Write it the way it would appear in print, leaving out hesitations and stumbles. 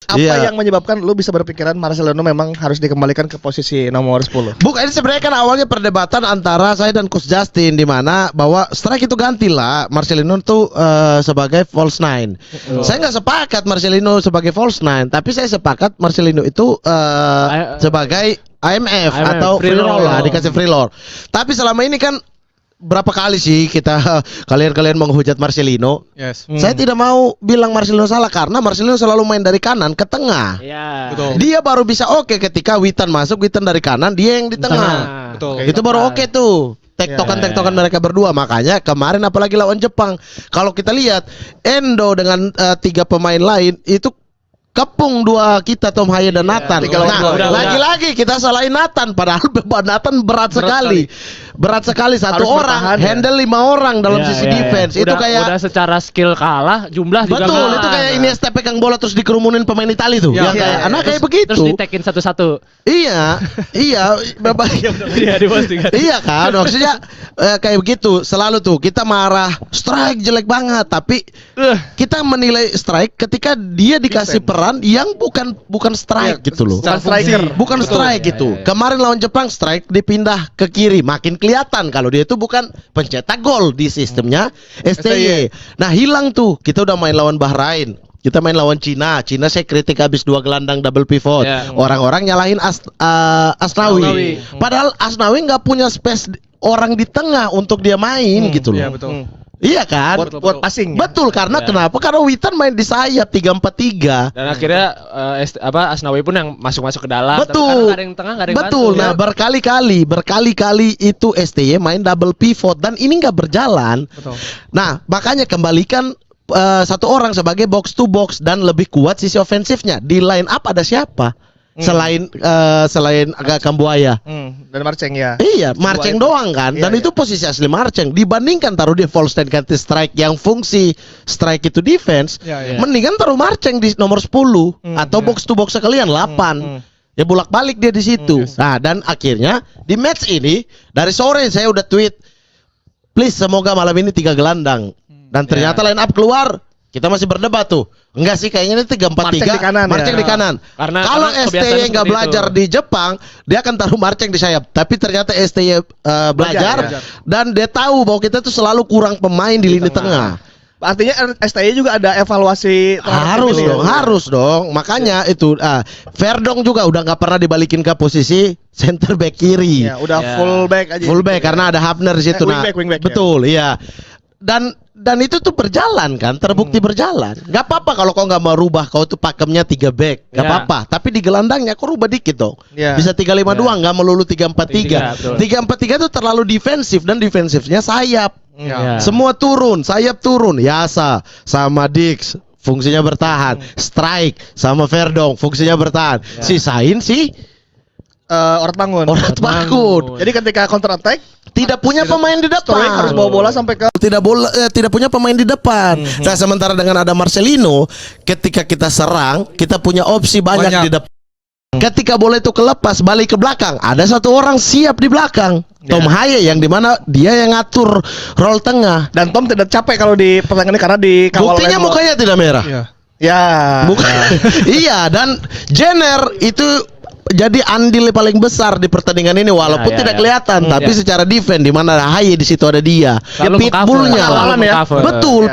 Apa yang menyebabkan lu bisa berpikiran Marcelino memang harus dikembalikan ke posisi nomor 10? Bukan, ini sebenarnya kan awalnya perdebatan antara saya dan Coach Justin di mana bahwa strike itu gantilah Marcelino tuh sebagai false nine. Saya nggak sepakat Marcelino sebagai false nine, tapi saya sepakat Marcelino itu sebagai IMF atau free roll lah, dikasih free roll. Tapi selama ini kan berapa kali sih kita kalian menghujat Marcelino? Yes. Saya tidak mau bilang Marcelino salah karena Marcelino selalu main dari kanan ke tengah. Iya. Betul. Dia baru bisa oke ketika Witan masuk, Witan dari kanan, dia yang di tengah. Betul. Itu baru oke tuh. Tektokan mereka berdua. Makanya kemarin apalagi lawan Jepang, kalau kita lihat Endo dengan 3 pemain lain itu kepung dua kita, Tom Haye dan Nathan. Nah, lagi-lagi kita salahin Nathan, padahal beban Nathan berat sekali. Berat sekali satu Harus orang bertahan, handle 5 orang dalam sisi defense. Itu kayak udah secara skill kalah, jumlah juga betul, kalah. itu kayak Iniesta pegang bola terus dikerumunin pemain Itali tuh. Ya, yang kayak anak kayak begitu. Terus ditekin satu-satu. Iya, Bapak. Iya, di posting. Iya kan, maksudnya kayak begitu. Selalu tuh kita marah, strike jelek banget, tapi kita menilai strike ketika dia dikasih peran yang bukan strike gitu loh. Bukan striker. Bukan strike gitu. Kemarin lawan Jepang strike dipindah ke kiri, makin kelihatan kalau dia itu bukan pencetak gol di sistemnya STY. Nah, hilang tuh. Kita udah main lawan Bahrain. Kita main lawan Cina. Cina saya kritik habis 2 gelandang double pivot. Orang-orang nyalahin Asnawi. Padahal Asnawi nggak punya space orang di tengah untuk dia main gitu loh. Iya, betul. Iya kan? Buat passing. Betul, karena kenapa? Karena Witan main di sayap 3-4-3. Dan akhirnya Asnawi pun yang masuk ke dalam. Betul. Karena nggak ada yang tengah, nggak ada yang Betul. bantu. Nah, berkali-kali itu STY main double pivot dan ini nggak berjalan. Betul. Nah, makanya kembalikan satu orang sebagai box to box dan lebih kuat sisi ofensifnya. Di line up ada siapa? Selain agak Kambuaya. Dan Marceng ya. Iya, Marceng doang kan. Dan itu posisi asli Marceng. Dibandingkan taruh dia false nine ganti strike yang fungsi strike itu defense, mendingan taruh Marceng di nomor 10 atau box to box sekalian 8. Ya bolak-balik dia di situ. Nah, dan akhirnya di match ini dari sore saya udah tweet, please semoga malam ini 3 gelandang. Dan ternyata line up keluar. Kita masih berdebat tuh. Enggak sih, kayaknya ini 3-4-3 Marceng di kanan. Karena kalau STY nggak belajar di Jepang, dia akan taruh Marceng di sayap. Tapi ternyata STY belajar dan dia tahu bahwa kita tuh selalu kurang pemain di lini tengah. Artinya STY juga ada evaluasi Harus dong. Makanya itu Verdong juga udah nggak pernah dibalikin ke posisi center back kiri. Ya, udah full back aja. Full back karena ada Hafner di situ. Wingback, betul, iya. Dan itu tuh berjalan kan, terbukti berjalan. Gak apa-apa kalau kau nggak mau rubah, kau tuh pakemnya 3 back, gak apa-apa. Tapi di gelandangnya kau rubah dikit dong. Bisa 3-5-2, nggak melulu 3-4-3. 3-4-3 tuh terlalu defensif dan defensifnya sayap. Semua turun, sayap turun. Yasa sama Dix fungsinya bertahan, Strike sama Verdong fungsinya bertahan. Sisain sih Orat bangun. Jadi ketika counter attack tidak punya pemain di depan. Harus bawa bola sampai ke tidak punya pemain di depan. Nah, sementara dengan ada Marcelino, ketika kita serang, kita punya opsi banyak di depan. Ketika bola itu kelepas balik ke belakang, ada satu orang siap di belakang. Tom Haye yang dimana dia yang ngatur roll tengah. Dan Tom tidak capek kalau di pertandingan ini karena di kawal. Buktinya mukanya tidak merah. Iya, dan Jenner itu jadi andil paling besar di pertandingan ini walaupun tidak kelihatan, tapi secara defense di mana Haye di situ ada dia. Pitbullnya. Betul.